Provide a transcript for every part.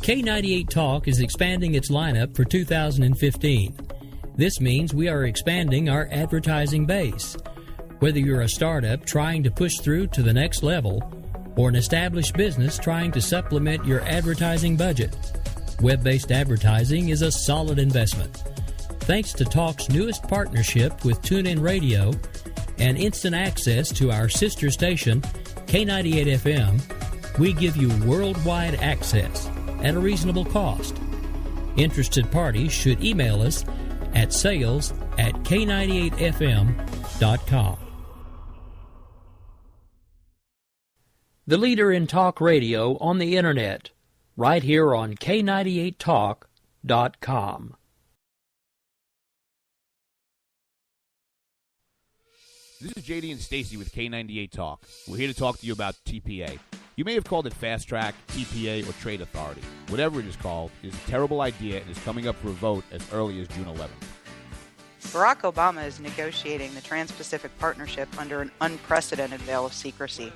K98 Talk is expanding its lineup for 2015. This means we are expanding our advertising base. Whether you're a startup trying to push through to the next level or an established business trying to supplement your advertising budget, web-based advertising is a solid investment. Thanks to Talk's newest partnership with TuneIn Radio and instant access to our sister station, K98 FM, we give you worldwide access at a reasonable cost. Interested parties should email us at sales@k98fm.com. The leader in talk radio on the Internet, right here on K98talk.com. This is JD and Stacy with K98 Talk. We're here to talk to you about TPA. You may have called it Fast Track, TPA, or Trade Authority. Whatever it is called, it is a terrible idea and is coming up for a vote as early as June 11th. Barack Obama is negotiating the Trans-Pacific Partnership under an unprecedented veil of secrecy.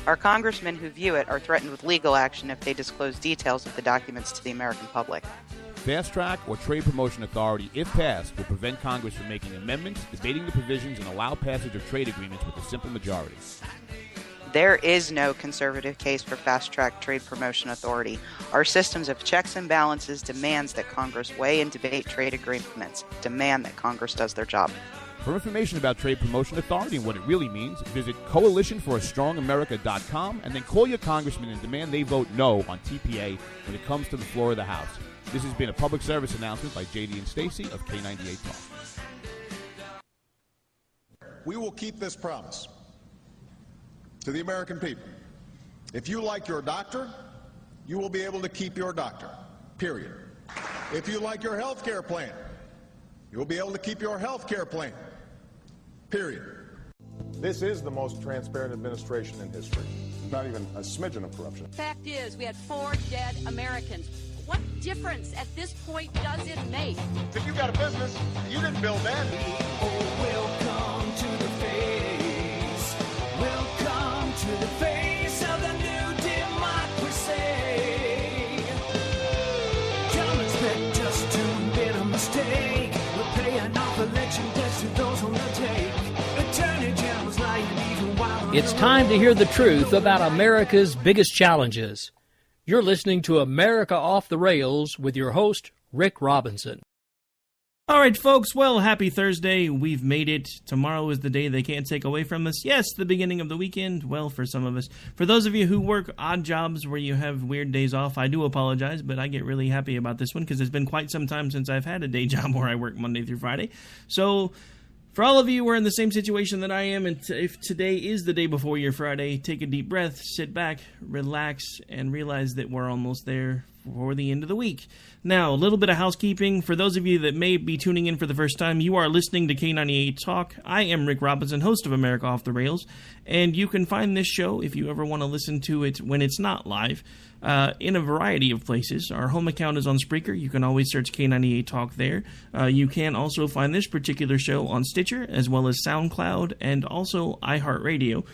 Our congressmen who view it are threatened with legal action if they disclose details of the documents to the American public. Fast Track or Trade Promotion Authority, if passed, will prevent Congress from making amendments, debating the provisions, and allow passage of trade agreements with a simple majority. There is no conservative case for Fast Track Trade Promotion Authority. Our systems of checks and balances demands that Congress weigh and debate trade agreements, demand that Congress does their job. For information about Trade Promotion Authority and what it really means, visit coalitionforastrongamerica.com and then call your congressman and demand they vote no on TPA when it comes to the floor of the House. This has been a public service announcement by JD and Stacy of K98 Talk. We will keep this promise to the American people. If you like your doctor, you will be able to keep your doctor, period. If you like your health care plan, you will be able to keep your health care plan, period. This is the most transparent administration in history. Not even a smidgen of corruption. Fact is, we had 4 dead Americans. What difference at this point does it make? If you got a business, you didn't build that. Oh, welcome to the face. Welcome to the face of the new democracy. Don't expect us to admit a mistake. We're paying off election debts to those on the take. Attorney General's lying even while It's time to hear the truth about America's biggest challenges. You're listening to America Off the Rails with your host, Rick Robinson. All right, folks, well, happy Thursday. We've made it. Tomorrow is the day they can't take away from us. Yes, the beginning of the weekend. Well, for some of us. For those of you who work odd jobs where you have weird days off, I do apologize, but I get really happy about this one because it's been quite some time since I've had a day job where I work Monday through Friday. So for all of you who are in the same situation that I am, and if today is the day before your Friday, take a deep breath, sit back, relax, and realize that we're almost there for the end of the week. Now, a little bit of housekeeping. For those of you that may be tuning in for the first time, you are listening to K98 Talk. I am Rick Robinson, host of America Off the Rails, and you can find this show, if you ever want to listen to it when it's not live, in a variety of places. Our home account is on Spreaker. You can always search K98 Talk there. You can also find this particular show on Stitcher, as well as SoundCloud, and also iHeartRadio.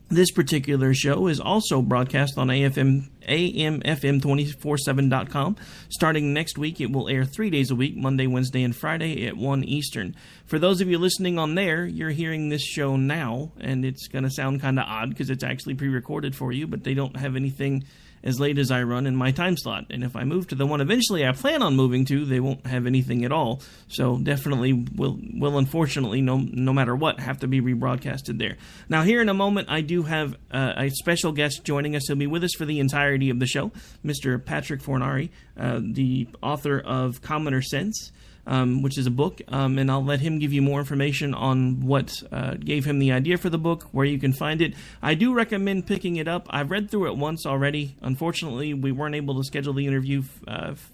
This particular show is also broadcast on AMFM247.com. Starting next week, it will air 3 days a week, Monday, Wednesday, and Friday at 1 Eastern. For those of you listening on there, you're hearing this show now, and it's going to sound kind of odd because it's actually pre-recorded for you, but they don't have anything as late as I run in my time slot. And if I move to the one eventually I plan on moving to, they won't have anything at all. So definitely will unfortunately, no matter what, have to be rebroadcasted there. Now, here in a moment, I do have a special guest joining us. He'll be with us for the entirety of the show, Mr. Patrick Fornari, the author of Commoner Sense, which is a book, and I'll let him give you more information on what gave him the idea for the book, where you can find it. I do recommend picking it up. I've read through it once already. Unfortunately, we weren't able to schedule the interview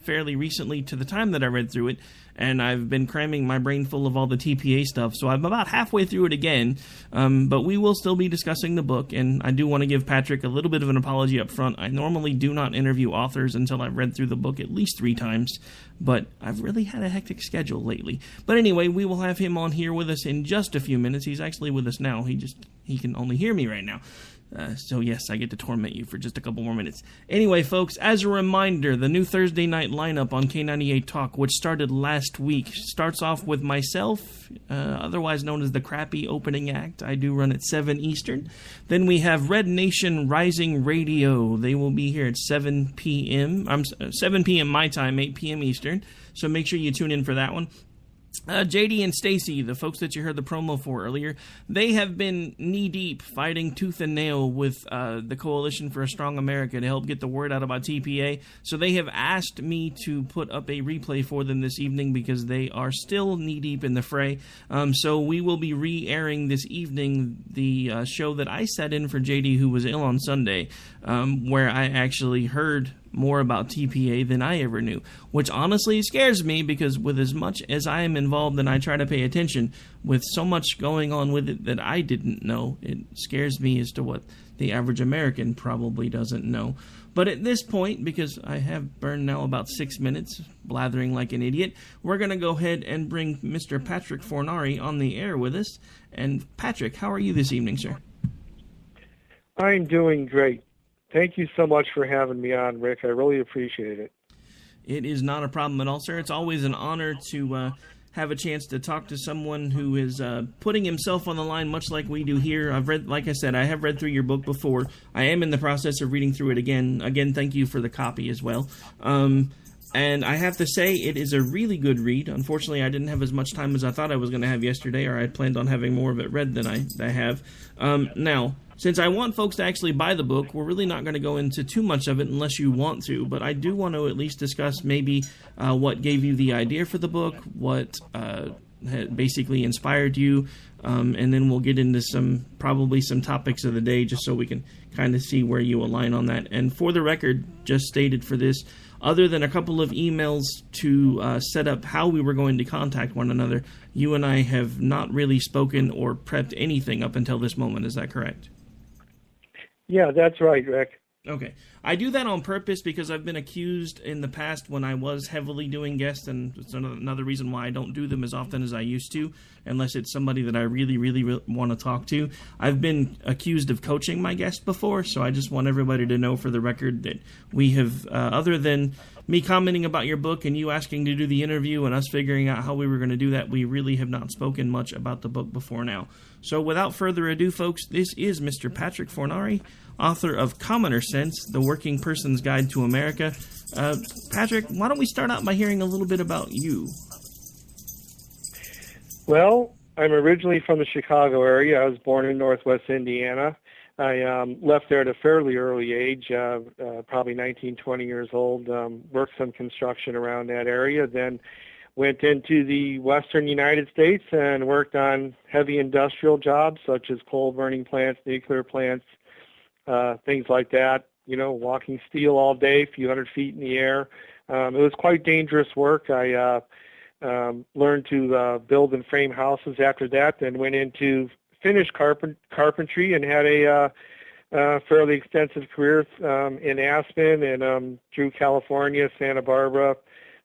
fairly recently to the time that I read through it, and I've been cramming my brain full of all the TPA stuff, so I'm about halfway through it again, but we will still be discussing the book, and I do want to give Patrick a little bit of an apology up front. I normally do not interview authors until I've read through the book at least 3 times, but I've really had a hectic schedule lately. But anyway, we will have him on here with us in just a few minutes. He's actually with us now. He he can only hear me right now. So yes, I get to torment you for just a couple more minutes. Anyway, folks, as a reminder, the new Thursday night lineup on K98 Talk, which started last week, starts off with myself, otherwise known as the crappy opening act. I do run at 7 Eastern. Then we have Red Nation Rising Radio. They will be here at 7 p.m. 7 p.m. my time, 8 p.m. Eastern. So make sure you tune in for that one. JD and Stacy, the folks that you heard the promo for earlier, they have been knee-deep fighting tooth and nail with the Coalition for a Strong America to help get the word out about TPA. So they have asked me to put up a replay for them this evening because they are still knee-deep in the fray. So we will be re-airing this evening the show that I sat in for JD, who was ill on Sunday, where I actually heard more about TPA than I ever knew, which honestly scares me because with as much as I am involved and I try to pay attention, with so much going on with it that I didn't know, it scares me as to what the average American probably doesn't know. But at this point, because I have burned now about 6 minutes blathering like an idiot, we're going to go ahead and bring Mr. Patrick Fornari on the air with us. And Patrick, how are you this evening, sir? I'm doing great. Thank you so much for having me on, Rick. I really appreciate it. It is not a problem at all, sir. It's always an honor to have a chance to talk to someone who is putting himself on the line, much like we do here. I've read, like I said, I have read through your book before. I am in the process of reading through it again. Again, thank you for the copy as well. And I have to say, it is a really good read. Unfortunately, I didn't have as much time as I thought I was going to have yesterday, or I had planned on having more of it read than I have. Now, since I want folks to actually buy the book, we're really not going to go into too much of it unless you want to, but I do want to at least discuss maybe what gave you the idea for the book, what had basically inspired you, and then we'll get into probably some topics of the day just so we can kind of see where you align on that. And for the record, just stated for this, other than a couple of emails to set up how we were going to contact one another, you and I have not really spoken or prepped anything up until this moment. Is that correct? Yeah, that's right, Rick. Okay. I do that on purpose because I've been accused in the past when I was heavily doing guests, and it's another reason why I don't do them as often as I used to, unless it's somebody that I really, really want to talk to. I've been accused of coaching my guests before, so I just want everybody to know for the record that we have, other than me commenting about your book and you asking to do the interview and us figuring out how we were going to do that, we really have not spoken much about the book before now. So without further ado, folks, this is Mr. Patrick Fornari, author of Commoner Sense, The Working Person's Guide to America. Patrick, why don't we start out by hearing a little bit about you? Well, I'm originally from the Chicago area. I was born in Northwest Indiana. I left there at a fairly early age, probably 19, 20 years old, worked some construction around that area, then went into the western United States and worked on heavy industrial jobs such as coal burning plants, nuclear plants, things like that, walking steel all day, a few hundred feet in the air. It was quite dangerous work. I learned to build and frame houses after that, then went into finished carpentry and had a fairly extensive career in Aspen and through California, Santa Barbara,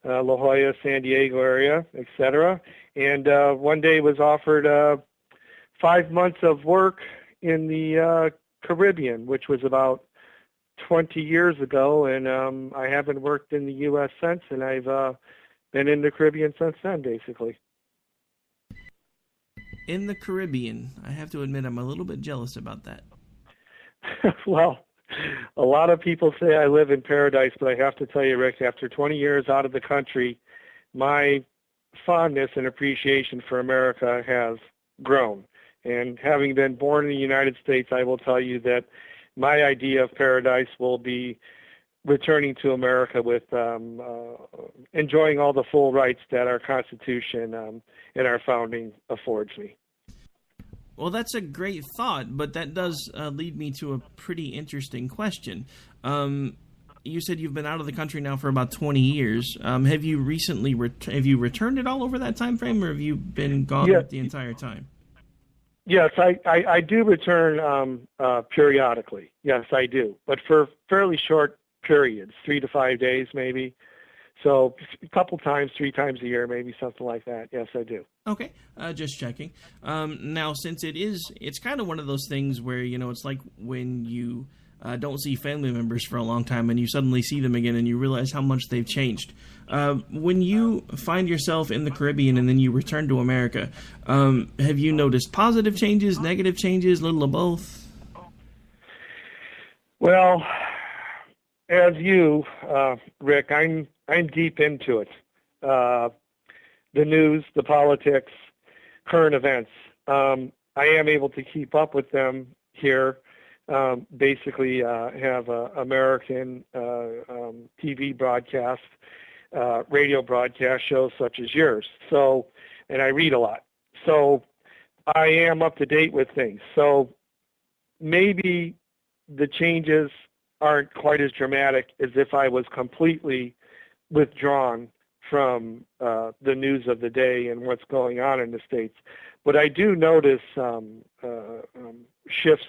La Jolla, San Diego area, etc. And one day was offered 5 months of work in the Caribbean, which was about 20 years ago, and I haven't worked in the U.S. since, and I've been in the Caribbean since then, basically. In the Caribbean, I have to admit I'm a little bit jealous about that. Well, a lot of people say I live in paradise, but I have to tell you, Rick, after 20 years out of the country, my fondness and appreciation for America has grown. And having been born in the United States, I will tell you that my idea of paradise will be returning to America with enjoying all the full rights that our Constitution and our founding affords me. Well, that's a great thought, but that does lead me to a pretty interesting question. You said you've been out of the country now for about 20 years. Have you recently have you returned at all over that time frame, or have you been gone the entire time? Yes, I do return periodically. Yes, I do, but for fairly short periods, 3 to 5 days maybe. So a couple times, 3 times a year, maybe something like that. Yes, I do. Okay, just checking. Now, since it's kind of one of those things where, it's like when you don't see family members for a long time and you suddenly see them again and you realize how much they've changed. When you find yourself in the Caribbean and then you return to America, have you noticed positive changes, negative changes, little of both? Well, as you, Rick, I'm deep into it. The news, the politics, current events. I am able to keep up with them here. Basically, have American TV broadcast, radio broadcast shows such as yours. So, and I read a lot. So I am up to date with things. So maybe the changes aren't quite as dramatic as if I was completely withdrawn from the news of the day and what's going on in the States. But I do notice shifts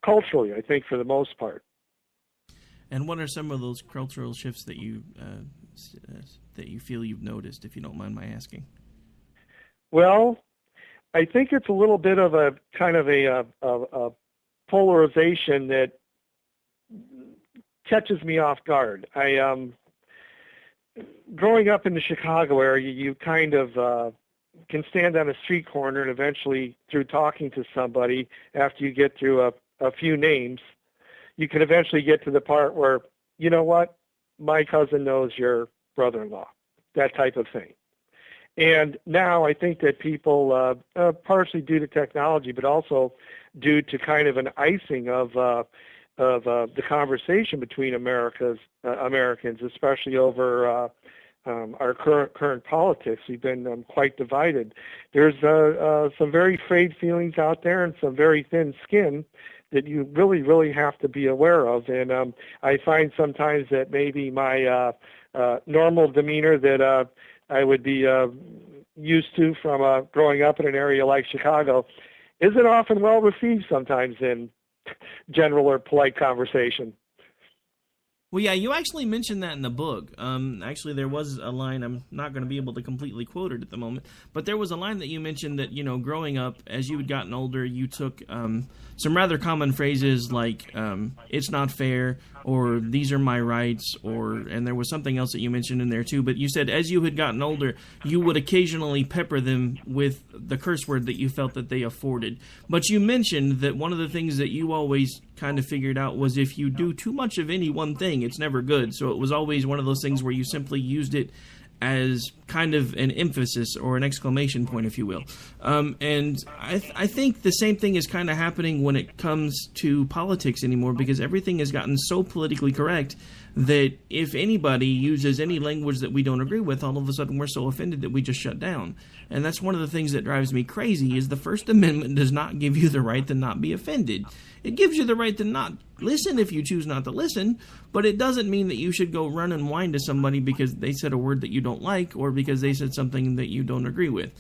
culturally, I think, for the most part. And what are some of those cultural shifts that you feel you've noticed, if you don't mind my asking? Well, I think it's a little bit of a kind of a polarization that catches me off guard. Growing up in the Chicago area, you kind of can stand on a street corner and eventually, through talking to somebody, after you get through a few names, you can eventually get to the part where, you know what, my cousin knows your brother-in-law, that type of thing. And now I think that people, partially due to technology, but also due to kind of an icing of the conversation between Americans, especially over our current politics, we've been quite divided. There's some very frayed feelings out there and some very thin skin that you really, really have to be aware of. And I find sometimes that maybe my normal demeanor that I would be used to from growing up in an area like Chicago isn't often well received sometimes in general or polite conversation. Well, yeah, you actually mentioned that in the book. Actually, there was a line, I'm not going to be able to completely quote it at the moment, but there was a line that you mentioned that, growing up, as you had gotten older, you took some rather common phrases like, it's not fair, or these are my rights, and there was something else that you mentioned in there too, but you said as you had gotten older, you would occasionally pepper them with the curse word that you felt that they afforded. But you mentioned that one of the things that you always kind of figured out was if you do too much of any one thing, it's never good. So it was always one of those things where you simply used it as kind of an emphasis or an exclamation point, if you will. And I think the same thing is kind of happening when it comes to politics anymore, because everything has gotten so politically correct that if anybody uses any language that we don't agree with, all of a sudden we're so offended that we just shut down. And that's one of the things that drives me crazy is the First Amendment does not give you the right to not be offended. It gives you the right to not listen if you choose not to listen, but it doesn't mean that you should go run and whine to somebody because they said a word that you don't like or because they said something that you don't agree with.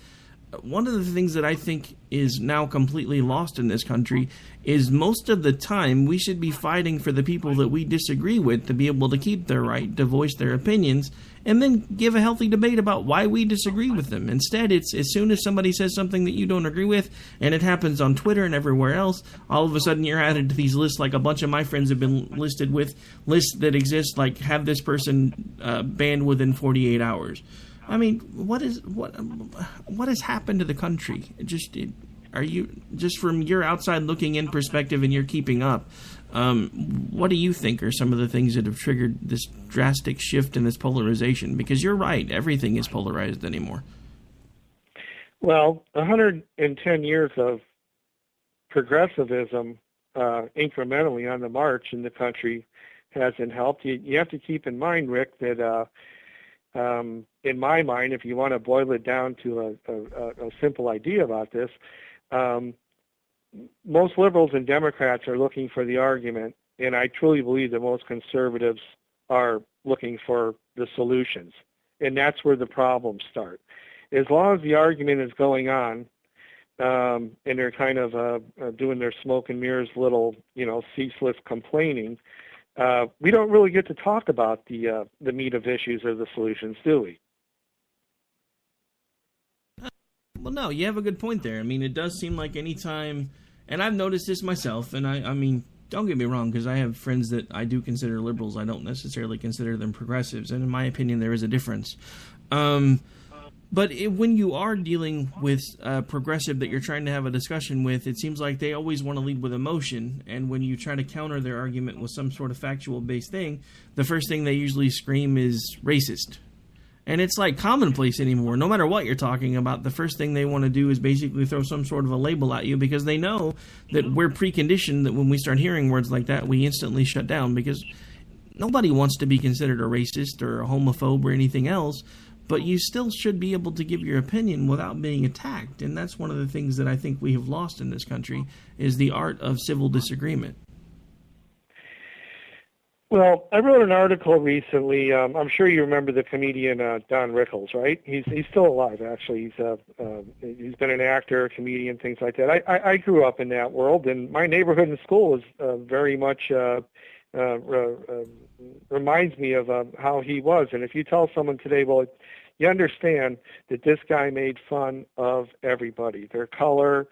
One of the things that I think is now completely lost in this country is most of the time we should be fighting for the people that we disagree with to be able to keep their right to voice their opinions and then give a healthy debate about why we disagree with them. Instead, it's as soon as somebody says something that you don't agree with, and it happens on Twitter and everywhere else, all of a sudden you're added to these lists like a bunch of my friends have been listed with, lists that exist like have this person banned within 48 hours. I mean, what has happened to the country? Are you just from your outside looking in perspective and you're keeping up? What do you think are some of the things that have triggered this drastic shift in this polarization? Because you're right, everything is polarized anymore. Well, 110 years of progressivism incrementally on the march in the country hasn't helped. You have to keep in mind, Rick, that in my mind, if you want to boil it down to a simple idea about this, most liberals and Democrats are looking for the argument, and I truly believe that most conservatives are looking for the solutions, and that's where the problems start. As long as the argument is going on, and they're kind of doing their smoke and mirrors little, ceaseless complaining, we don't really get to talk about the meat of issues or the solutions, do we? Well, no, you have a good point there. I mean, it does seem like any time, and I've noticed this myself, and I mean, don't get me wrong, because I have friends that I do consider liberals. I don't necessarily consider them progressives, and in my opinion, there is a difference. But when you are dealing with a progressive that you're trying to have a discussion with, it seems like they always want to lead with emotion, and when you try to counter their argument with some sort of factual-based thing, the first thing they usually scream is racist. And it's like commonplace anymore. No matter what you're talking about, the first thing they want to do is basically throw some sort of a label at you, because they know that we're preconditioned that when we start hearing words like that, we instantly shut down, because nobody wants to be considered a racist or a homophobe or anything else, but you still should be able to give your opinion without being attacked. And that's one of the things that I think we have lost in this country, is the art of civil disagreement. Well, I wrote an article recently. I'm sure you remember the comedian Don Rickles, right? He's still alive, actually. He's been an actor, comedian, things like that. I grew up in that world, and my neighborhood and school was very much reminds me of how he was. And if you tell someone today, well, you understand that this guy made fun of everybody, their color,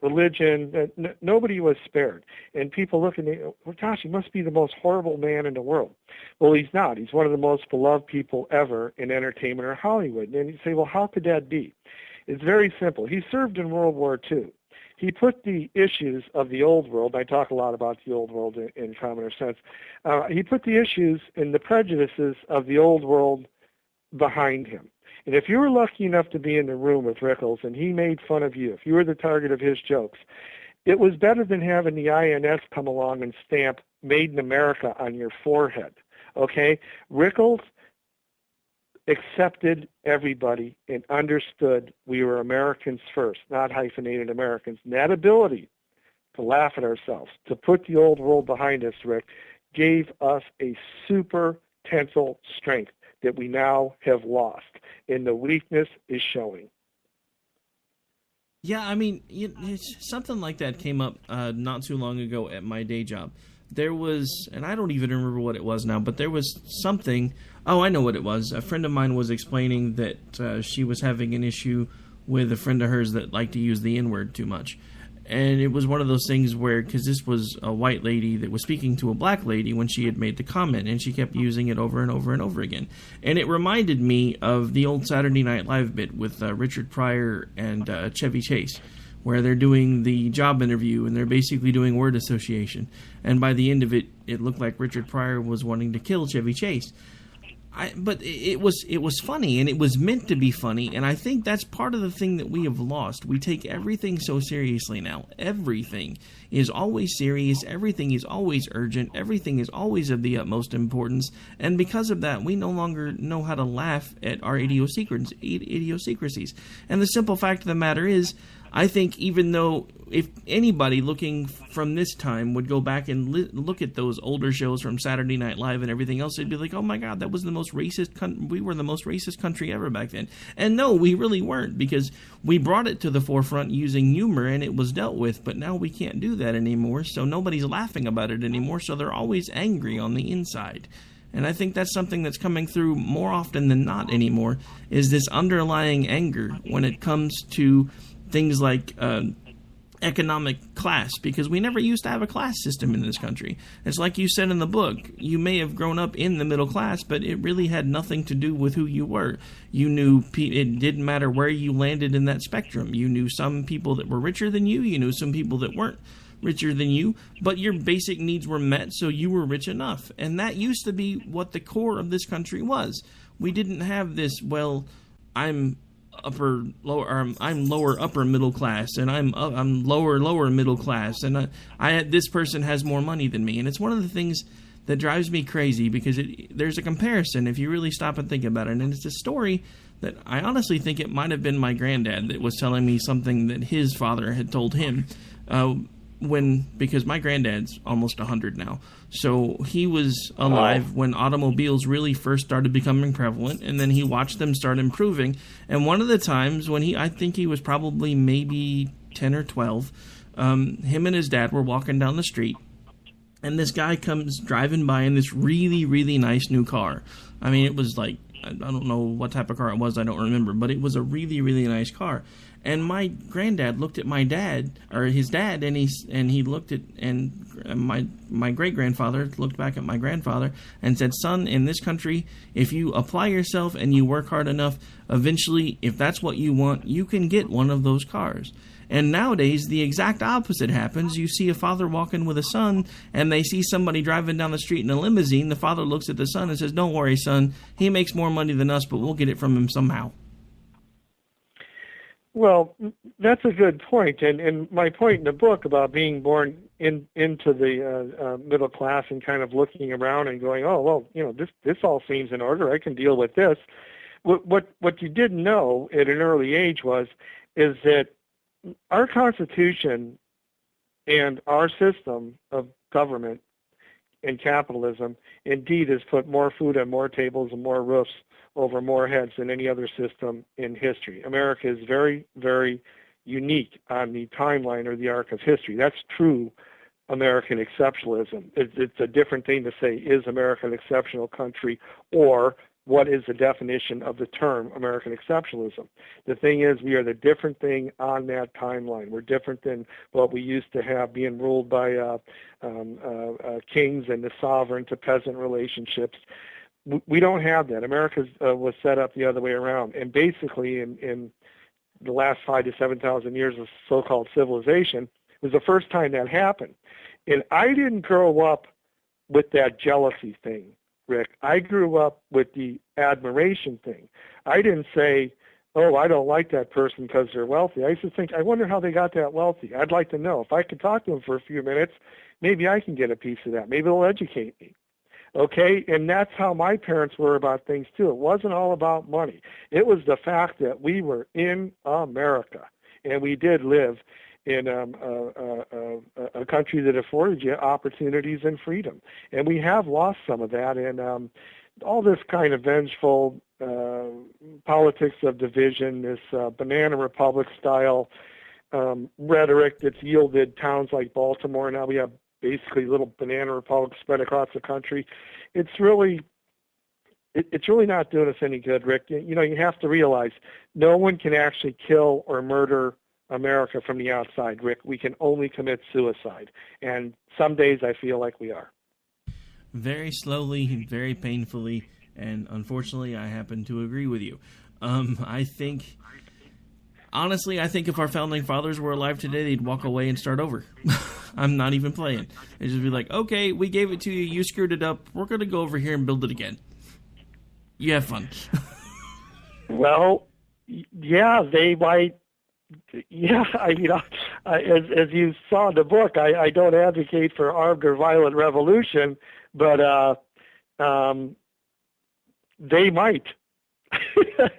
religion, nobody was spared. And people look and they, well, gosh, he must be the most horrible man in the world. Well, he's not. He's one of the most beloved people ever in entertainment or Hollywood. And you say, well, how could that be? It's very simple. He served in World War II. He put the issues of the old world, I talk a lot about the old world in commoner sense, he put the issues and the prejudices of the old world behind him. And if you were lucky enough to be in the room with Rickles and he made fun of you, if you were the target of his jokes, it was better than having the INS come along and stamp "Made in America" on your forehead. Okay? Rickles accepted everybody and understood we were Americans first, not hyphenated Americans. And that ability to laugh at ourselves, to put the old world behind us, Rick, gave us a super tensile strength that we now have lost, and the weakness is showing. Yeah, I mean, something like that came up not too long ago at my day job. There was, and I don't even remember what it was now, but there was something, oh, I know what it was. A friend of mine was explaining that she was having an issue with a friend of hers that liked to use the N-word too much. And it was one of those things where, because this was a white lady that was speaking to a black lady when she had made the comment, and she kept using it over and over and over again. And it reminded me of the old Saturday Night Live bit with Richard Pryor and Chevy Chase, where they're doing the job interview and they're basically doing word association. And by the end of it, it looked like Richard Pryor was wanting to kill Chevy Chase. But it was funny, and it was meant to be funny, and I think that's part of the thing that we have lost. We take everything so seriously now. Everything is always serious. Everything is always urgent. Everything is always of the utmost importance, and because of that, we no longer know how to laugh at our idiosyncrasies. And the simple fact of the matter is, I think even though if anybody looking from this time would go back and look at those older shows from Saturday Night Live and everything else, they'd be like, oh my God, that was the most racist we were the most racist country ever back then. And no, we really weren't, because we brought it to the forefront using humor and it was dealt with, but now we can't do that anymore, so nobody's laughing about it anymore, so they're always angry on the inside. And I think that's something that's coming through more often than not anymore, is this underlying anger when it comes to things like economic class, because we never used to have a class system in this country. It's like you said in the book, you may have grown up in the middle class, but it really had nothing to do with who you were. You knew it didn't matter where you landed in that spectrum. You knew some people that were richer than you knew some people that weren't richer than you, but your basic needs were met, so you were rich enough. And that used to be what the core of this country was. We didn't have this, well, I'm lower upper middle class, and I'm lower middle class, and this person has more money than me. And it's one of the things that drives me crazy, because there's a comparison if you really stop and think about it. And it's a story that I honestly think it might have been my granddad that was telling me something that his father had told him, because my granddad's almost 100 now. So he was alive when automobiles really first started becoming prevalent, and then he watched them start improving. And one of the times when I think he was probably maybe 10 or 12, him and his dad were walking down the street, And this guy comes driving by in this really, really nice new car. I mean, it was like, I don't know what type of car it was, I don't remember, but it was a really, really nice car. And my granddad looked at my dad, or his dad, and he looked at, and my great-grandfather looked back at my grandfather and said, son, in this country, if you apply yourself and you work hard enough, eventually, if that's what you want, you can get one of those cars. And nowadays, the exact opposite happens. You see a father walking with a son, and they see somebody driving down the street in a limousine. The father looks at the son and says, don't worry, son. He makes more money than us, but we'll get it from him somehow. Well, that's a good point. And my point in the book about being born into the middle class and kind of looking around and going, oh, well, you know, this all seems in order. I can deal with this. What you didn't know at an early age is that our Constitution and our system of government and capitalism indeed has put more food on more tables and more roofs over more heads than any other system in history. America is very, very unique on the timeline or the arc of history. That's true American exceptionalism. It's a different thing to say, is America an exceptional country, or what is the definition of the term American exceptionalism? The thing is, we are the different thing on that timeline. We're different than what we used to have, being ruled by kings and the sovereign to peasant relationships. We don't have that. America was set up the other way around. And basically, in the last 5,000 to 7,000 years of so-called civilization, it was the first time that happened. And I didn't grow up with that jealousy thing, Rick. I grew up with the admiration thing. I didn't say, oh, I don't like that person because they're wealthy. I used to think, I wonder how they got that wealthy. I'd like to know. If I could talk to them for a few minutes, maybe I can get a piece of that. Maybe they'll educate me. Okay, and that's how my parents were about things too. It wasn't all about money. It was the fact that we were in America, and we did live in a country that afforded you opportunities and freedom. And we have lost some of that, and all this kind of vengeful politics of division, this banana republic style rhetoric that's yielded towns like Baltimore. Now we have basically little banana republics spread across the country. It's really not doing us any good, Rick. You know, you have to realize no one can actually kill or murder America from the outside, Rick. We can only commit suicide. And some days I feel like we are. Very slowly, very painfully, and unfortunately I happen to agree with you. Honestly, I think if our founding fathers were alive today, they'd walk away and start over. I'm not even playing. They'd just be like, okay, we gave it to you, you screwed it up, we're going to go over here and build it again. You have fun. Well, yeah, they might. Yeah, I mean, as you saw in the book, I don't advocate for armed or violent revolution, but they might.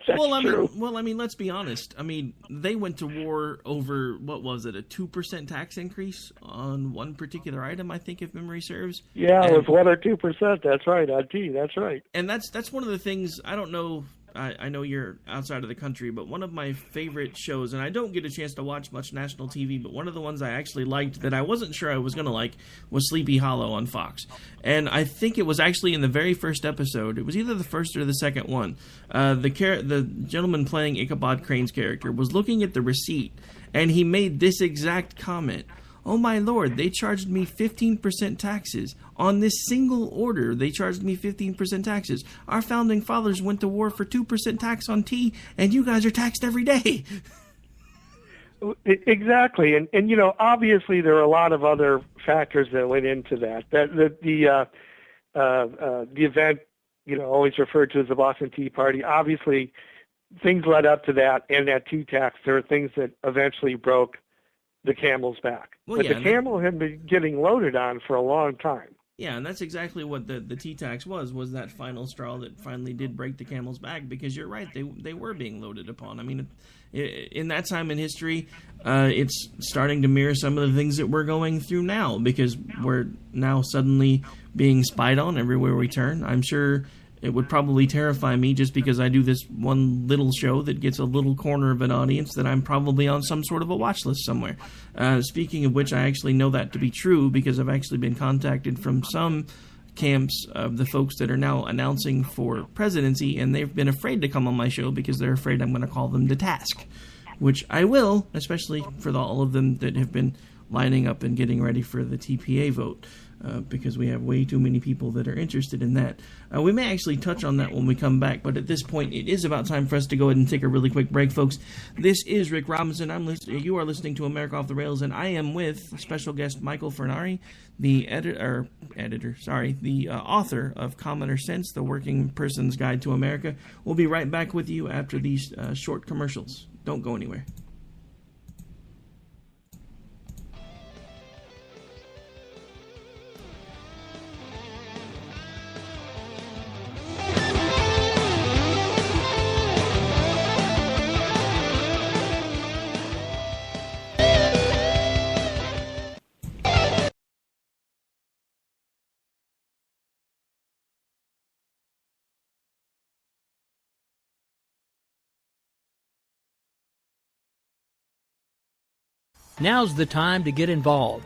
Well, I mean, let's be honest. I mean, they went to war over, what was it, a 2% tax increase on one particular item, I think, if memory serves. Yeah, it was 1 or 2%. That's right, on tea. That's right. And that's one of the things, I don't know, I know you're outside of the country, but one of my favorite shows, and I don't get a chance to watch much national TV, but one of the ones I actually liked that I wasn't sure I was going to like was Sleepy Hollow on Fox. And I think it was actually in the very first episode, it was either the first or the second one, the gentleman playing Ichabod Crane's character was looking at the receipt, and he made this exact comment. Oh my lord, they charged me 15% taxes. On this single order, they charged me 15% taxes. Our founding fathers went to war for 2% tax on tea, and you guys are taxed every day. Exactly. And you know, obviously there are a lot of other factors that went into that. The event, you know, always referred to as the Boston Tea Party, obviously things led up to that, and that tea tax, there are things that eventually broke the camel's back. Well, but the camel had been getting loaded on for a long time. Yeah, and that's exactly what the tea tax was that final straw that finally did break the camel's back, because you're right, they were being loaded upon. I mean, in that time in history, it's starting to mirror some of the things that we're going through now, because we're now suddenly being spied on everywhere we turn. I'm sure It would probably terrify me just because I do this one little show that gets a little corner of an audience that I'm probably on some sort of a watch list somewhere. Speaking of which, I actually know that to be true because I've actually been contacted from some camps of the folks that are now announcing for presidency, and they've been afraid to come on my show because they're afraid I'm going to call them to task, which I will, especially for all of them that have been lining up and getting ready for the TPA vote. Because we have way too many people that are interested in that. We may actually touch on that when we come back, but at this point, it is about time for us to go ahead and take a really quick break, folks. This is Rick Robinson. You are listening to America Off the Rails, and I am with special guest Michael Fornari, the author of Commoner Sense, The Working Person's Guide to America. We'll be right back with you after these short commercials. Don't go anywhere. Now's the time to get involved.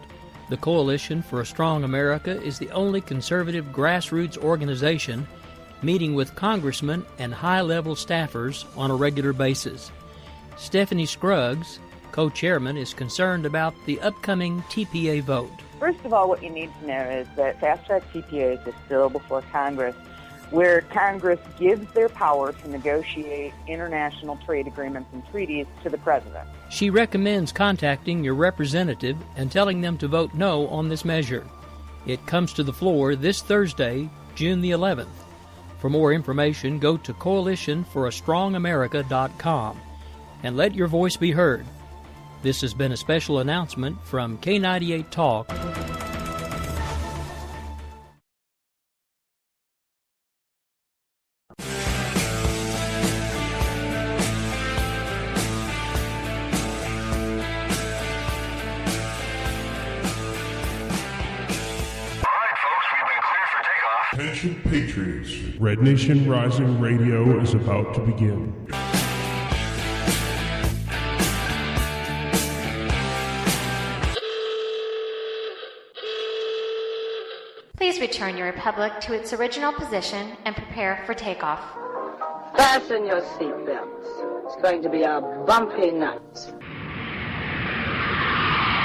The Coalition for a Strong America is the only conservative grassroots organization meeting with congressmen and high-level staffers on a regular basis. Stephanie Scruggs, co-chairman, is concerned about the upcoming TPA vote. First of all, what you need to know is that fast-track TPAs are still before Congress, where Congress gives their power to negotiate international trade agreements and treaties to the president. She recommends contacting your representative and telling them to vote no on this measure. It comes to the floor this Thursday, June the 11th. For more information, go to coalitionforastrongamerica.com and let your voice be heard. This has been a special announcement from K98 Talk. Attention Patriots, Red Nation Rising Radio is about to begin. Please return your Republic to its original position and prepare for takeoff. Fasten your seatbelts. It's going to be a bumpy night.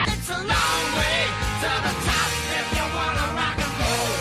It's a long way to the top if you want to rock and roll.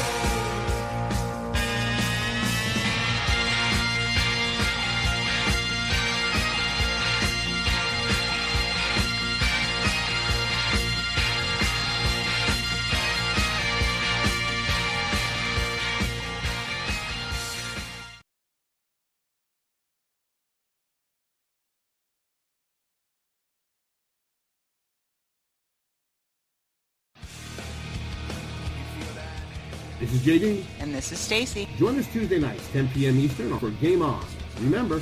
This is JD. And this is Stacy. Join us Tuesday nights, 10 p.m. Eastern, for Game On. Remember,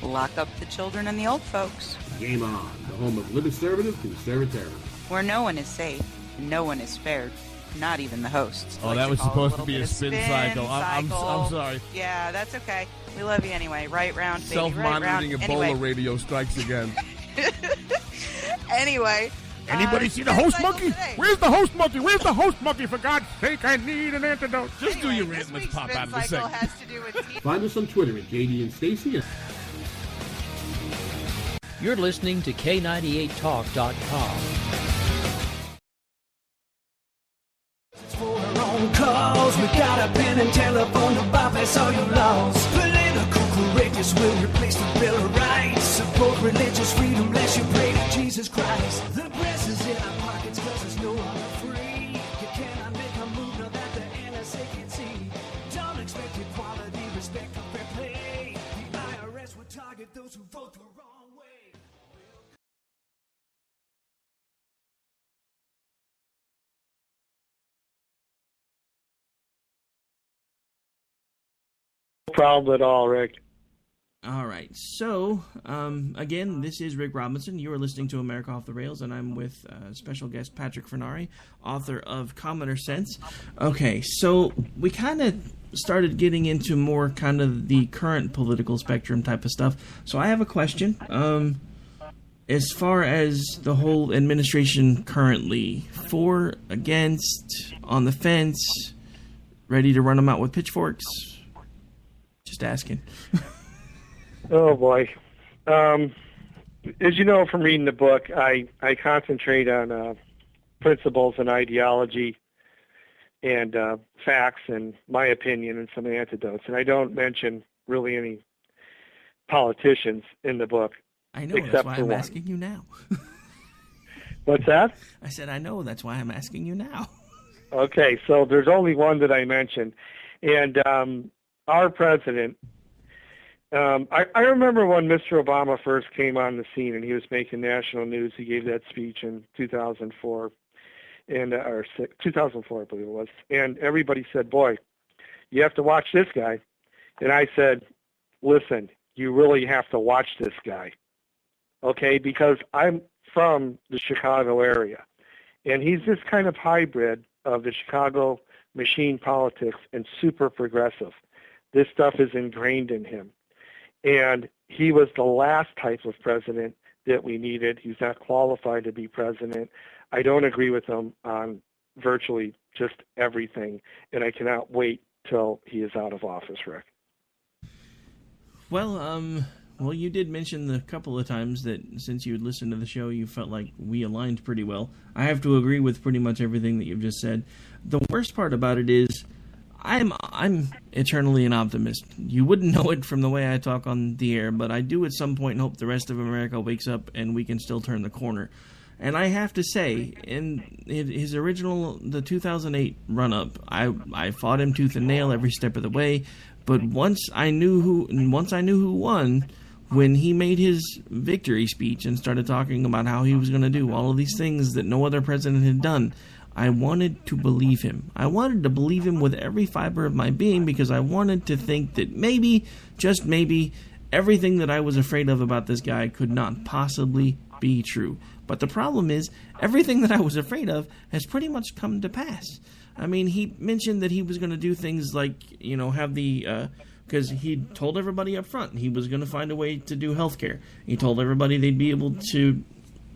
lock up the children and the old folks. Game On, the home of liberservative conservatism. Where no one is safe, and no one is spared, not even the hosts. Oh, that was supposed to be a spin cycle. I'm sorry. Yeah, that's okay. We love you anyway. Right round, baby. Self-monitoring right Ebola anyway. radio strikes again. Anyway. Anybody see the host monkey? Where's the host monkey? Where's the host monkey? For God's sake, I need an antidote. Just do your rant. Let's pop out of the segment. Find us on Twitter at JD and Stacy. You're listening to K98Talk.com. For our own cause, we got a pen and telephone to bypass all your laws. Political courageous will replace the Bill of Rights. Support religious freedom, bless you, pray to Jesus Christ. The press is in our pockets cause there's no one free. You cannot make a move now that the NSA can see. Don't expect equality, respect for fair play. The IRS will target those who vote the wrong way. No problem at all, Rick. All right. So, again, this is Rick Robinson. You are listening to America Off the Rails, and I'm with special guest Patrick Fornari, author of Commoner Sense. Okay, so we kind of started getting into more kind of the current political spectrum type of stuff. So I have a question. As far as the whole administration currently, for, against, on the fence, ready to run them out with pitchforks? Just asking. Oh, boy. As you know from reading the book, I concentrate on principles and ideology and facts and my opinion and some antidotes. And I don't mention really any politicians in the book. I know, that's why I'm asking you now. What's that? I said, I know, that's why I'm asking you now. Okay, so there's only one that I mentioned. And our president, I remember when Mr. Obama first came on the scene and he was making national news. He gave that speech in 2004, or 2004, I believe it was. And everybody said, boy, you have to watch this guy. And I said, listen, you really have to watch this guy. Okay, because I'm from the Chicago area, and he's this kind of hybrid of the Chicago machine politics and super progressive. This stuff is ingrained in him, and he was the last type of president that we needed. He's not qualified to be president. I don't agree with him on virtually just everything, and I cannot wait till he is out of office, Rick. Well, you did mention a couple of times that since you had listened to the show, you felt like we aligned pretty well. I have to agree with pretty much everything that you've just said. The worst part about it is I'm eternally an optimist. You wouldn't know it from the way I talk on the air, but I do at some point hope the rest of America wakes up and we can still turn the corner. And I have to say, in his original, the 2008 run-up, I fought him tooth and nail every step of the way. But once I knew who won, when he made his victory speech and started talking about how he was going to do all of these things that no other president had done, I wanted to believe him. I wanted to believe him with every fiber of my being because I wanted to think that maybe, just maybe, everything that I was afraid of about this guy could not possibly be true. But the problem is, everything that I was afraid of has pretty much come to pass. I mean, he mentioned that he was going to do things like, have the... because he told everybody up front he was going to find a way to do healthcare. He told everybody they'd be able to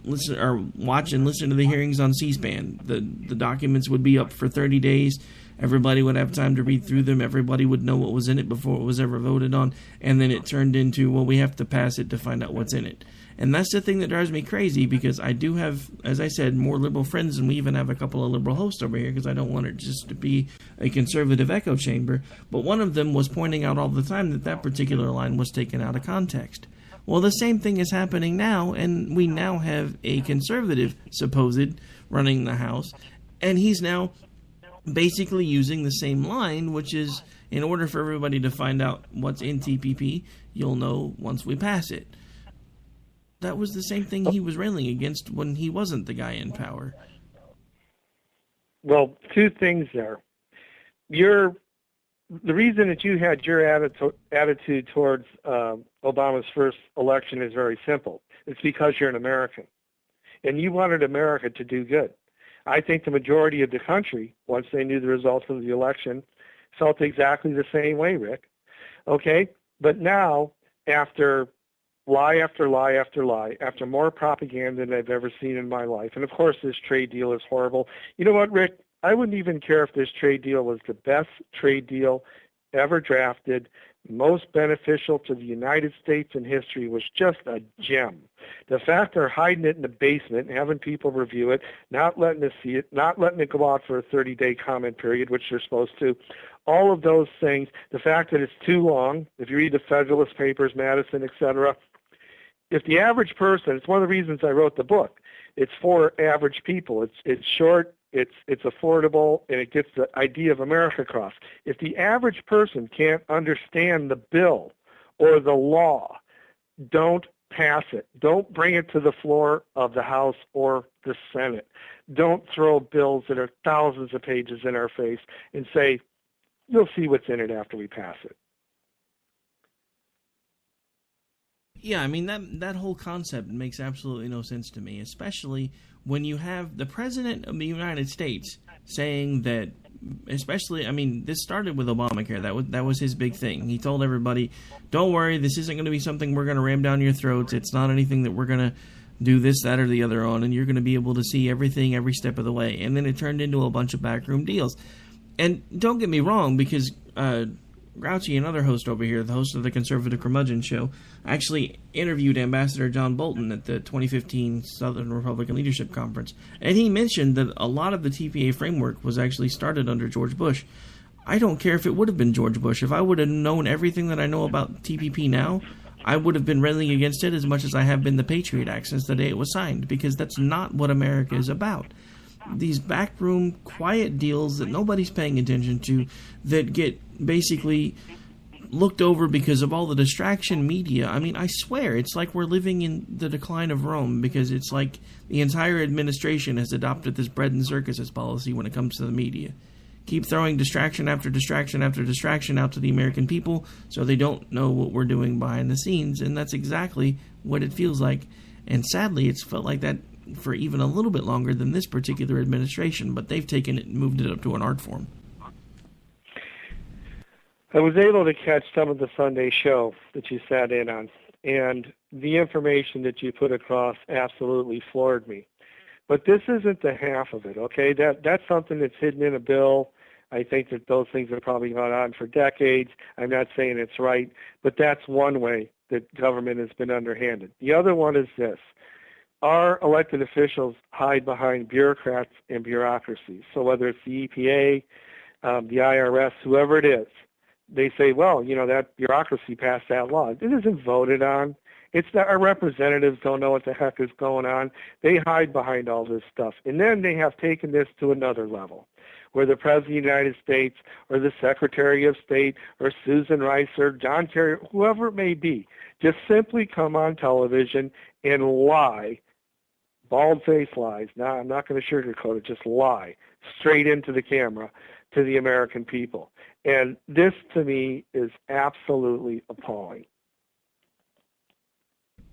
listen or watch and listen to the hearings on C-SPAN. The documents would be up for 30 days. Everybody would have time to read through them. Everybody would know what was in it before it was ever voted on. And then it turned into, well, we have to pass it to find out what's in it. And that's the thing that drives me crazy because I do have, as I said, more liberal friends, and we even have a couple of liberal hosts over here because I don't want it just to be a conservative echo chamber. But one of them was pointing out all the time that particular line was taken out of context. Well, the same thing is happening now, and we now have a conservative, supposed, running the House, and he's now basically using the same line, which is, in order for everybody to find out what's in TPP, you'll know once we pass it. That was the same thing he was railing against when he wasn't the guy in power. Well, two things there. The reason that you had your attitude towards Obama's first election is very simple. It's because you're an American, and you wanted America to do good. I think the majority of the country, once they knew the results of the election, felt exactly the same way, Rick. Okay? But now, after lie after lie after lie, after more propaganda than I've ever seen in my life, and of course this trade deal is horrible. You know what, Rick? I wouldn't even care if this trade deal was the best trade deal ever drafted, most beneficial to the United States in history, was just a gem. The fact they're hiding it in the basement, having people review it, not letting us see it, not letting it go out for a 30-day comment period, which they're supposed to, all of those things, the fact that it's too long, if you read the Federalist Papers, Madison, etc., if the average person, it's one of the reasons I wrote the book, it's for average people. It's short, it's affordable, and it gets the idea of America across. If the average person can't understand the bill or the law, don't pass it. Don't bring it to the floor of the House or the Senate. Don't throw bills that are thousands of pages in our face and say, you'll see what's in it after we pass it. Yeah, I mean, that whole concept makes absolutely no sense to me, especially when you have the President of the United States saying that, especially, I mean, this started with Obamacare. That was his big thing. He told everybody, don't worry, this isn't going to be something we're going to ram down your throats. It's not anything that we're going to do this, that, or the other on, and you're going to be able to see everything every step of the way. And then it turned into a bunch of backroom deals. And don't get me wrong, because Grouchy, another host over here, the host of the Conservative Curmudgeon Show, actually interviewed Ambassador John Bolton at the 2015 Southern Republican Leadership Conference. And he mentioned that a lot of the TPA framework was actually started under George Bush. I don't care if it would have been George Bush. If I would have known everything that I know about TPP now, I would have been railing against it as much as I have been the Patriot Act since the day it was signed, because that's not what America is about. These backroom, quiet deals that nobody's paying attention to, that get basically looked over because of all the distraction media. I mean, I swear, it's like we're living in the decline of Rome, because it's like the entire administration has adopted this bread and circuses policy when it comes to the media. Keep throwing distraction after distraction after distraction out to the American people so they don't know what we're doing behind the scenes, and that's exactly what it feels like. And sadly, it's felt like that for even a little bit longer than this particular administration, but they've taken it and moved it up to an art form. I was able to catch some of the Sunday show that you sat in on, and the information that you put across absolutely floored me. But this isn't the half of it, okay? That's something that's hidden in a bill. I think that those things have probably gone on for decades. I'm not saying it's right, but that's one way that government has been underhanded. The other one is this. Our elected officials hide behind bureaucrats and bureaucracies. So whether it's the EPA, the IRS, whoever it is, they say, well, you know, that bureaucracy passed that law. It isn't voted on. It's that our representatives don't know what the heck is going on. They hide behind all this stuff. And then they have taken this to another level, where the President of the United States or the Secretary of State or Susan Rice or John Kerry, whoever it may be, just simply come on television and lie, bald-faced lies. Now, I'm not going to sugarcoat it, just lie straight into the camera to the American people. And this, to me, is absolutely appalling.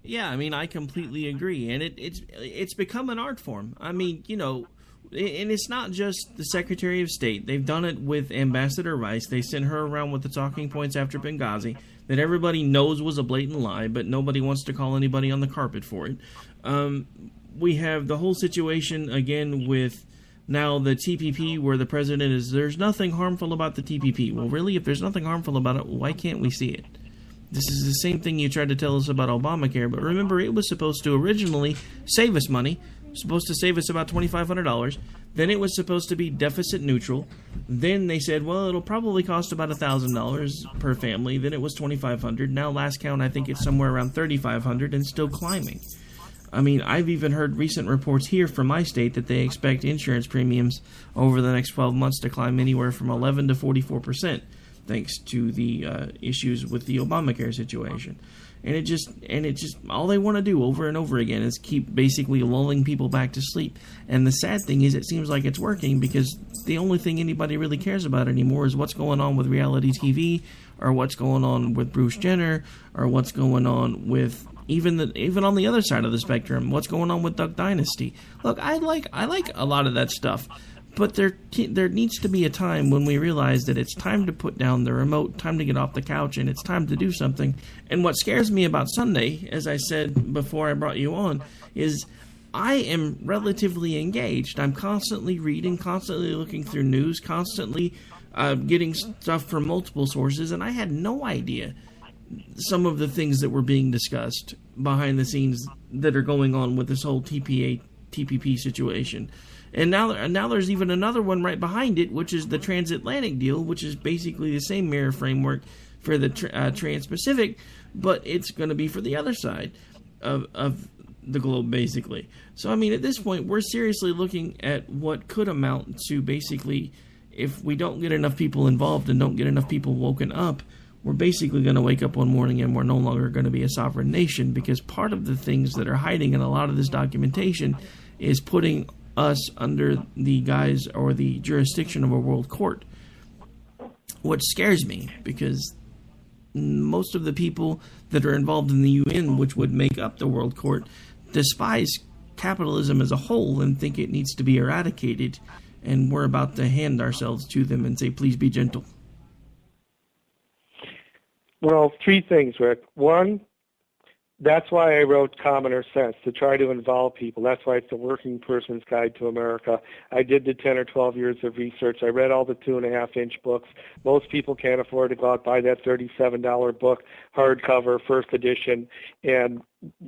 Yeah, I mean, I completely agree, and it's become an art form. I mean, you know, and it's not just the Secretary of State. They've done it with Ambassador Rice. They sent her around with the talking points after Benghazi that everybody knows was a blatant lie, but nobody wants to call anybody on the carpet for it. We have the whole situation, again, with now the TPP, where the president is, there's nothing harmful about the TPP. Well, really, if there's nothing harmful about it, why can't we see it? This is the same thing you tried to tell us about Obamacare, but remember, it was supposed to originally save us money, supposed to save us about $2,500. Then it was supposed to be deficit neutral. Then they said, well, it'll probably cost about $1,000 per family. Then it was $2,500. Now, last count, I think it's somewhere around $3,500 and still climbing. I mean, I've even heard recent reports here from my state that they expect insurance premiums over the next 12 months to climb anywhere from 11 to 44%, thanks to the issues with the Obamacare situation. And it just all they want to do over and over again is keep basically lulling people back to sleep. And the sad thing is, it seems like it's working, because the only thing anybody really cares about anymore is what's going on with reality TV, or what's going on with Bruce Jenner, or what's going on with even on the other side of the spectrum, what's going on with Duck Dynasty. Look, I like a lot of that stuff, but there needs to be a time when we realize that it's time to put down the remote, time to get off the couch, and it's time to do something. And what scares me about Sunday, as I said before I brought you on, is I am relatively engaged. I'm constantly reading, constantly looking through news, constantly getting stuff from multiple sources, and I had no idea some of the things that were being discussed behind the scenes that are going on with this whole TPP situation. And now there's even another one right behind it, which is the transatlantic deal, which is basically the same mirror framework for the Trans-Pacific, but it's going to be for the other side of the globe, basically. So, I mean, at this point, we're seriously looking at what could amount to basically, if we don't get enough people involved and don't get enough people woken up, we're basically going to wake up one morning and we're no longer going to be a sovereign nation, because part of the things that are hiding in a lot of this documentation is putting us under the guise or the jurisdiction of a world court, which scares me, because most of the people that are involved in the UN, which would make up the World Court, despise capitalism as a whole and think it needs to be eradicated, and we're about to hand ourselves to them and say, please be gentle. Well, three things, Rick. One, that's why I wrote Commoner Sense, to try to involve people. That's why it's the Working Person's Guide to America. I did the 10 or 12 years of research. I read all the 2.5-inch books. Most people can't afford to go out and buy that $37 book, hardcover, first edition, and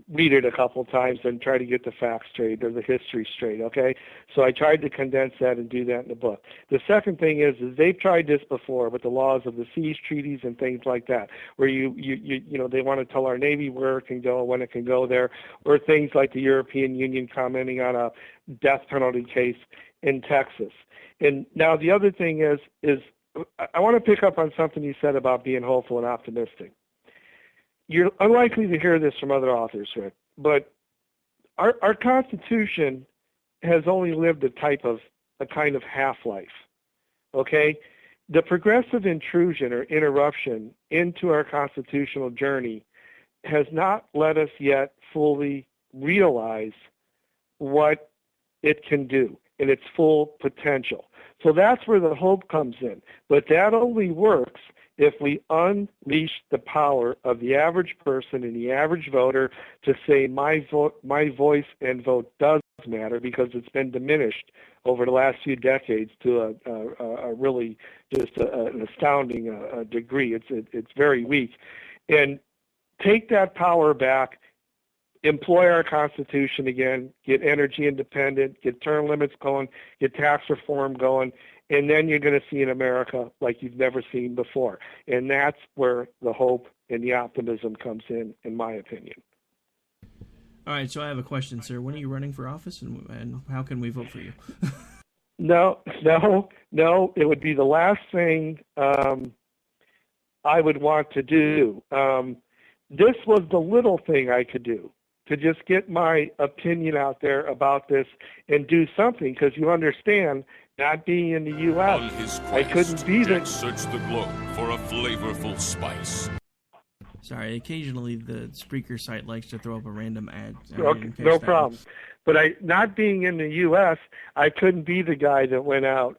read it a couple times and try to get the facts straight or the history straight, okay? So I tried to condense that and do that in the book. The second thing is they've tried this before with the laws of the seas treaties and things like that, where you know, they want to tell our Navy where it can go, when it can go there, or things like the European Union commenting on a death penalty case in Texas. And now the other thing is I want to pick up on something you said about being hopeful and optimistic. You're unlikely to hear this from other authors, Rick, but our Constitution has only lived a kind of half-life, okay? The progressive intrusion or interruption into our constitutional journey has not let us yet fully realize what it can do in its full potential. So that's where the hope comes in. But that only works if we unleash the power of the average person and the average voter to say my voice and vote does matter, because it's been diminished over the last few decades to a really just an astounding degree. It's very weak. And take that power back, employ our Constitution again, get energy independent, get term limits going, get tax reform going, and then you're going to see an America like you've never seen before. And that's where the hope and the optimism comes in my opinion. All right, so I have a question, sir. When are you running for office, and how can we vote for you? No. It would be the last thing I would want to do. This was the little thing I could do, to just get my opinion out there about this and do something, because you understand, not being in the U.S., I couldn't be there. Search the globe for a flavorful spice. Sorry, occasionally the Spreaker site likes to throw up a random ad. Okay, no problem. But not being in the U.S., I couldn't be the guy that went out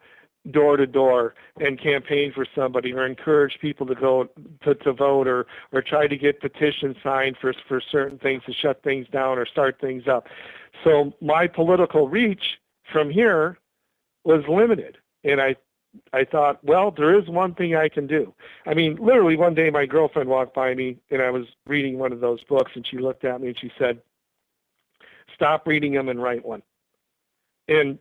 door to door and campaign for somebody, or encourage people to go to vote, or try to get petitions signed for certain things to shut things down or start things up. So my political reach from here was limited, and I thought, well, there is one thing I can do. I mean, literally one day my girlfriend walked by me, and I was reading one of those books, and she looked at me and she said, stop reading them and write one. And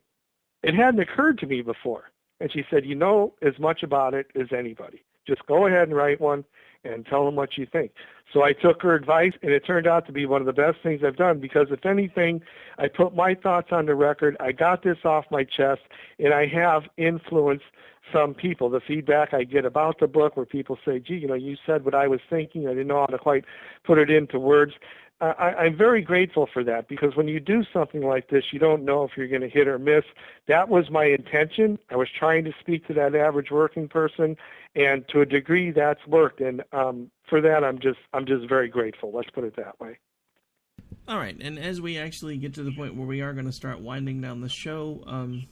it hadn't occurred to me before. And she said, you know as much about it as anybody. Just go ahead and write one and tell them what you think. So I took her advice, and it turned out to be one of the best things I've done, because if anything, I put my thoughts on the record, I got this off my chest, and I have influenced some people. The feedback I get about the book, where people say, gee, you know, you said what I was thinking, I didn't know how to quite put it into words. I'm very grateful for that, because when you do something like this, you don't know if you're going to hit or miss. That was my intention. I was trying to speak to that average working person, and to a degree, that's worked. And for that, I'm just very grateful. Let's put it that way. All right, and as we actually get to the point where we are going to start winding down the show,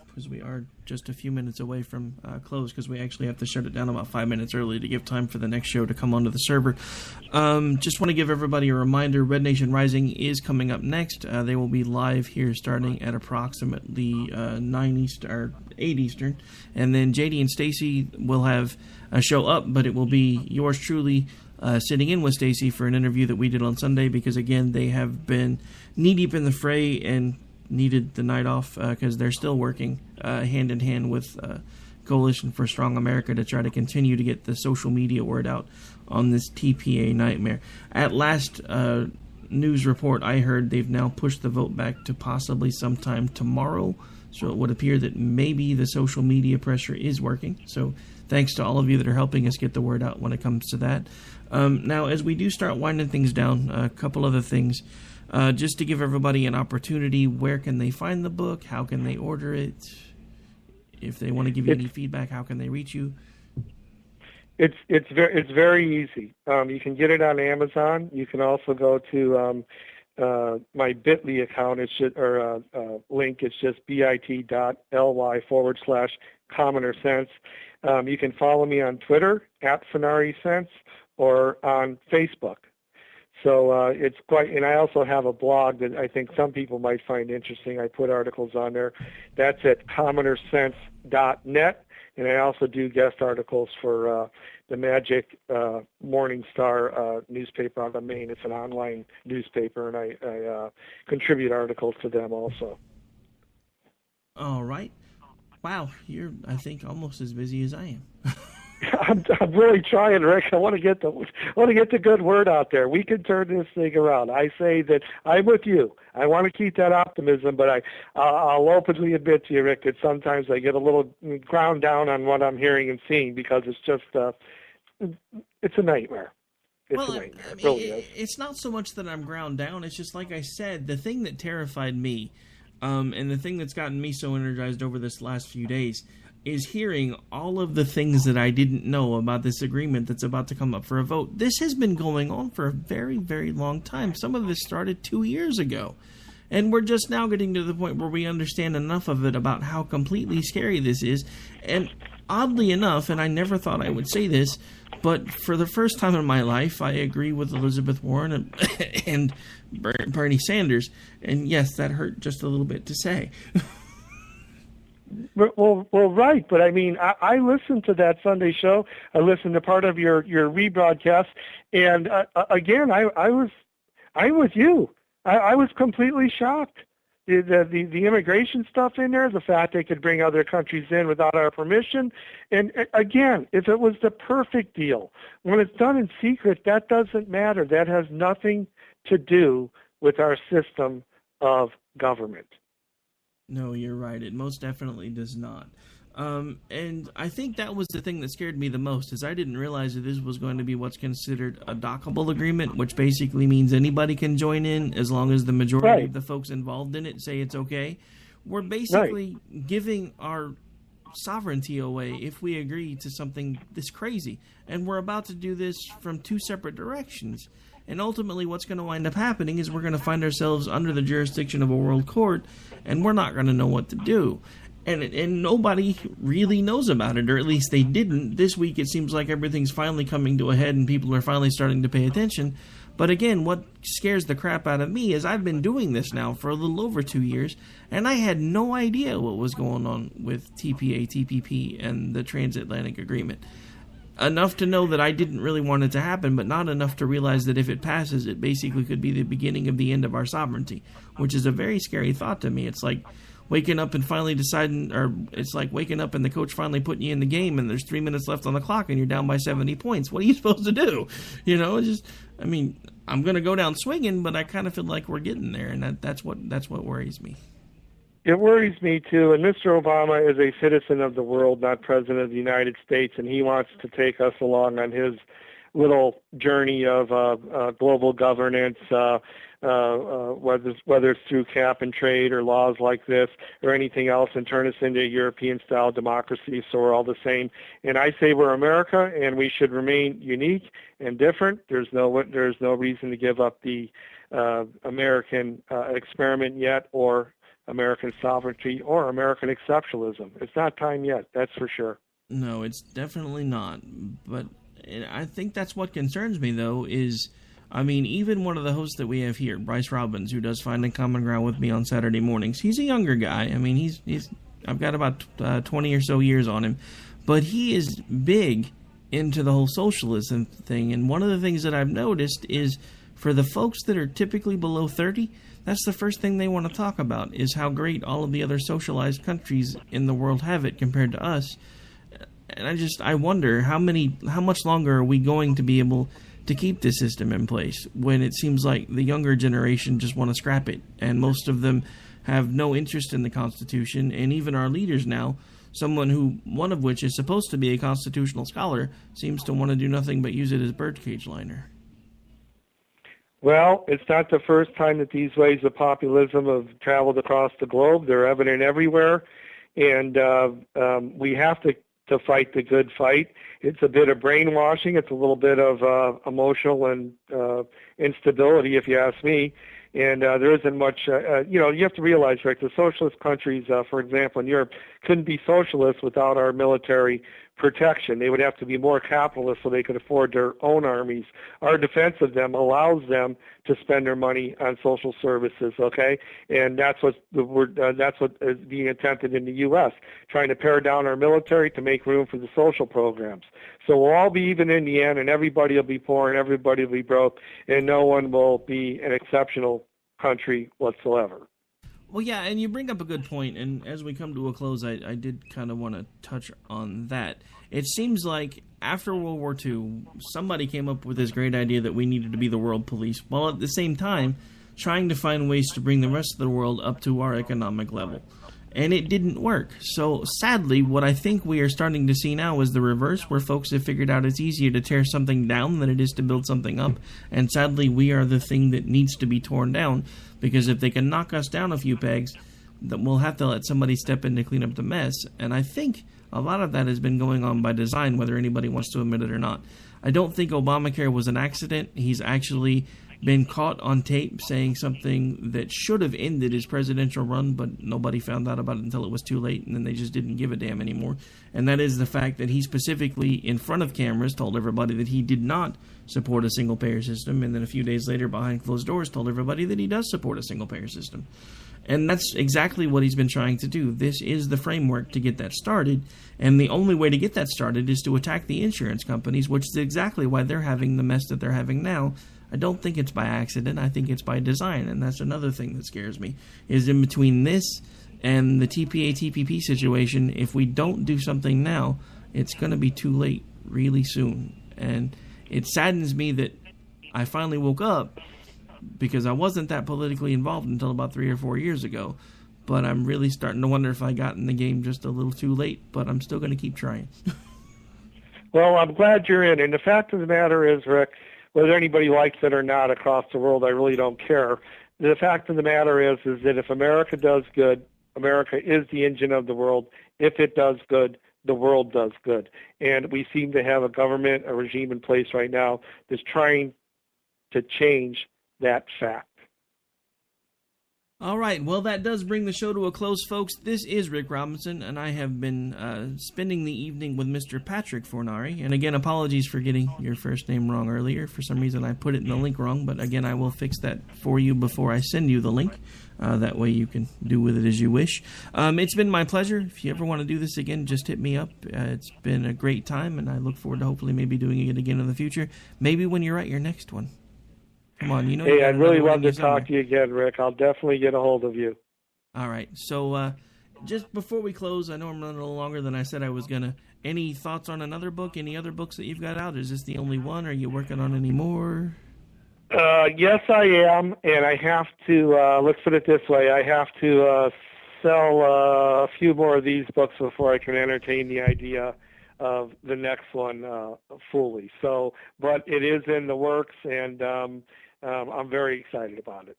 because we are just a few minutes away from close, because we actually have to shut it down about 5 minutes early to give time for the next show to come onto the server. Just want to give everybody a reminder, Red Nation Rising is coming up next. They will be live here starting at approximately 9 Eastern, or 8 Eastern, and then JD and Stacy will have a show up, but it will be yours truly sitting in with Stacy for an interview that we did on Sunday, because again, they have been knee-deep in the fray and needed the night off because they're still working hand in hand with Coalition for Strong America to try to continue to get the social media word out on this TPA nightmare. At last news report I heard, they've now pushed the vote back to possibly sometime tomorrow, so it would appear that maybe the social media pressure is working. So thanks to all of you that are helping us get the word out when it comes to that. Now, as we do start winding things down, a couple other things. Just to give everybody an opportunity, where can they find the book? How can they order it? If they want to give you any feedback, how can they reach you? It's very easy. You can get it on Amazon. You can also go to my Bitly account. It's just, or link. It's just bit.ly/Commoner Sense. You can follow me on Twitter at Fornari Sense or on Facebook. So it's quite, and I also have a blog that I think some people might find interesting. I put articles on there. That's at commonersense.net, and I also do guest articles for the Magic Morning Star newspaper out of Maine. It's an online newspaper, and I contribute articles to them also. All right. Wow, you're, I think, almost as busy as I am. I'm really trying, Rick. I want to get the good word out there. We can turn this thing around. I say that I'm with you. I want to keep that optimism, but I'll openly admit to you, Rick, that sometimes I get a little ground down on what I'm hearing and seeing because it's just it's a nightmare. It's a nightmare. I mean, it really is. It's not so much that I'm ground down. It's just like I said, the thing that terrified me, and the thing that's gotten me so energized over this last few days, is hearing all of the things that I didn't know about this agreement that's about to come up for a vote. This has been going on for a very, very long time. Some of this started 2 years ago. And we're just now getting to the point where we understand enough of it about how completely scary this is. And oddly enough, and I never thought I would say this, but for the first time in my life, I agree with Elizabeth Warren and Bernie Sanders. And yes, that hurt just a little bit to say. Well, right. But I mean, I listened to that Sunday show. I listened to part of your rebroadcast, and again, I'm with you. I was completely shocked. The immigration stuff in there, the fact they could bring other countries in without our permission, and again, if it was the perfect deal, when it's done in secret, that doesn't matter. That has nothing to do with our system of government. No, you're right. It most definitely does not. And I think that was the thing that scared me the most, is I didn't realize that this was going to be what's considered a dockable agreement, which basically means anybody can join in as long as the majority of the folks involved in it say it's okay. We're basically giving our sovereignty away if we agree to something this crazy. And we're about to do this from two separate directions. And ultimately what's going to wind up happening is we're going to find ourselves under the jurisdiction of a world court, and we're not going to know what to do. And nobody really knows about it, or at least they didn't. This week it seems like everything's finally coming to a head and people are finally starting to pay attention. But again, what scares the crap out of me is I've been doing this now for a little over 2 years, and I had no idea what was going on with TPA, TPP, and the Transatlantic Agreement. Enough to know that I didn't really want it to happen, but not enough to realize that if it passes, it basically could be the beginning of the end of our sovereignty, which is a very scary thought to me. It's like waking up and finally deciding, or it's like waking up and the coach finally putting you in the game and there's 3 minutes left on the clock and you're down by 70 points. What are you supposed to do? You know, it's just, I mean, I'm going to go down swinging, but I kind of feel like we're getting there, and that's what worries me. It worries me, too, and Mr. Obama is a citizen of the world, not President of the United States, and he wants to take us along on his little journey of global governance, whether it's through cap and trade or laws like this or anything else, and turn us into a European-style democracy so we're all the same. And I say we're America, and we should remain unique and different. There's no reason to give up the American experiment yet, or American sovereignty, or American exceptionalism. It's not time yet, that's for sure. No, it's definitely not. But I think that's what concerns me, though, is, I mean, even one of the hosts that we have here, Bryce Robbins, who does Finding Common Ground with me on Saturday mornings, he's a younger guy. I mean, he's I've got about 20 or so years on him, but he is big into the whole socialism thing. And one of the things that I've noticed is for the folks that are typically below 30, that's the first thing they want to talk about, is how great all of the other socialized countries in the world have it compared to us. And I wonder how much longer are we going to be able to keep this system in place when it seems like the younger generation just want to scrap it, and most of them have no interest in the Constitution. And even our leaders now, one of which is supposed to be a constitutional scholar, seems to want to do nothing but use it as birdcage liner. Well, it's not the first time that these waves of populism have traveled across the globe. They're evident everywhere, and we have to to fight the good fight. It's a bit of brainwashing. It's a little bit of emotional and instability, if you ask me. And there isn't much, you have to realize, Rick, the socialist countries, for example, in Europe, couldn't be socialist without our military protection. They would have to be more capitalist so they could afford their own armies. Our defense of them allows them to spend their money on social services, okay? And that's what is being attempted in the U.S., trying to pare down our military to make room for the social programs. So we'll all be even in the end, and everybody will be poor, and everybody will be broke, and no one will be an exceptional country whatsoever. Well, yeah, and you bring up a good point, and as we come to a close, I did kind of want to touch on that. It seems like after World War II, somebody came up with this great idea that we needed to be the world police, while at the same time trying to find ways to bring the rest of the world up to our economic level. And it didn't work. So sadly, what I think we are starting to see now is the reverse, where folks have figured out it's easier to tear something down than it is to build something up. And sadly, we are the thing that needs to be torn down, because if they can knock us down a few pegs, then we'll have to let somebody step in to clean up the mess. And I think a lot of that has been going on by design, whether anybody wants to admit it or not. I don't think Obamacare was an accident. He's actually been caught on tape saying something that should have ended his presidential run, but nobody found out about it until it was too late, and then they just didn't give a damn anymore. And that is the fact that he specifically, in front of cameras, told everybody that he did not support a single-payer system, and then a few days later, behind closed doors, told everybody that he does support a single-payer system. And that's exactly what he's been trying to do. This is the framework to get that started, and the only way to get that started is to attack the insurance companies, which is exactly why they're having the mess that they're having now. I don't think it's by accident. I think it's by design, and that's another thing that scares me, is in between this and the TPA-TPP situation, if we don't do something now, it's going to be too late really soon. And it saddens me that I finally woke up, because I wasn't that politically involved until about 3 or 4 years ago. But I'm really starting to wonder if I got in the game just a little too late, but I'm still going to keep trying. Well, I'm glad you're in. And the fact of the matter is, Rick, whether anybody likes it or not across the world, I really don't care. The fact of the matter is that if America does good, America is the engine of the world. If it does good, the world does good. And we seem to have a government, a regime in place right now that's trying to change that fact. All right, well, that does bring the show to a close, folks. This is Rick Robinson, and I have been spending the evening with Mr. Patrick Fornari. And again, apologies for getting your first name wrong earlier. For some reason, I put it in the link wrong, but again, I will fix that for you before I send you the link. That way you can do with it as you wish. It's been my pleasure. If you ever want to do this again, just hit me up. It's been a great time, and I look forward to hopefully maybe doing it again in the future. Maybe when you're at your next one. Come on, Hey, I'd really love to talk to you again, Rick. I'll definitely get a hold of you. All right. So just before we close, I know I'm running a little longer than I said I was going to. Any thoughts on another book? Any other books that you've got out? Is this the only one? Are you working on any more? Yes, I am, and I have to, let's put it this way, I have to sell a few more of these books before I can entertain the idea of the next one fully. So, but it is in the works, and I'm very excited about it.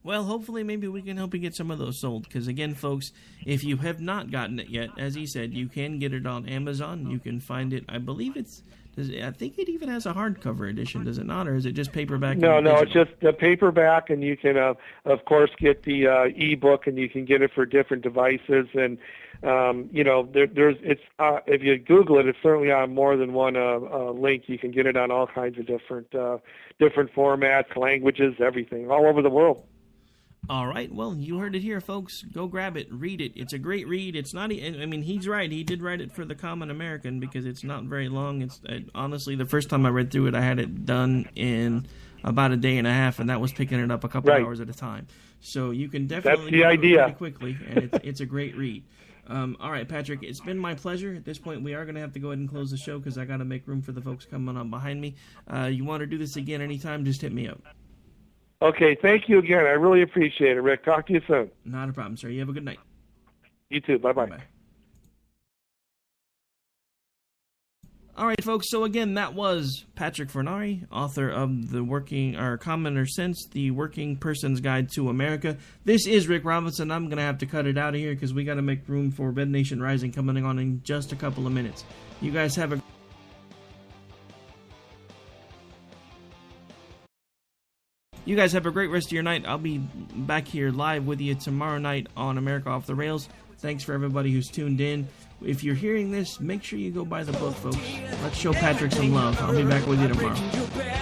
Well, hopefully maybe we can help you get some of those sold. Because again, folks, if you have not gotten it yet, as he said, you can get it on Amazon. You can find it, I believe I think it even has a hardcover edition, does it not? Or is it just paperback? No, it's just the paperback, and you can, of course, get the ebook, and you can get it for different devices. And if you Google it, it's certainly on more than one link. You can get it on all kinds of different formats, languages, everything, all over the world. All right, well, you heard it here, folks. Go grab it, read it. It's a great read. It's not. I mean, he's right. He did write it for the common American because it's not very long. It's honestly, the first time I read through it, I had it done in about a day and a half, and that was picking it up a couple hours at a time. So you can definitely That's the idea. Pretty quickly, and it's a great read. All right, Patrick, it's been my pleasure. At this point, we are going to have to go ahead and close the show because I got to make room for the folks coming on behind me. You want to do this again anytime, just hit me up. Okay, thank you again. I really appreciate it, Rick. Talk to you soon. Not a problem, sir. You have a good night. You too. Bye-bye. Bye-bye. All right, folks. So again, that was Patrick Fornari, author of the Commoner Sense, the Working Person's Guide to America. This is Rick Robinson. I'm gonna have to cut it out of here because we got to make room for Red Nation Rising coming on in just a couple of minutes. You guys have a great rest of your night. I'll be back here live with you tomorrow night on America Off the Rails. Thanks for everybody who's tuned in. If you're hearing this, make sure you go buy the book, folks. Let's show Patrick some love. I'll be back with you tomorrow.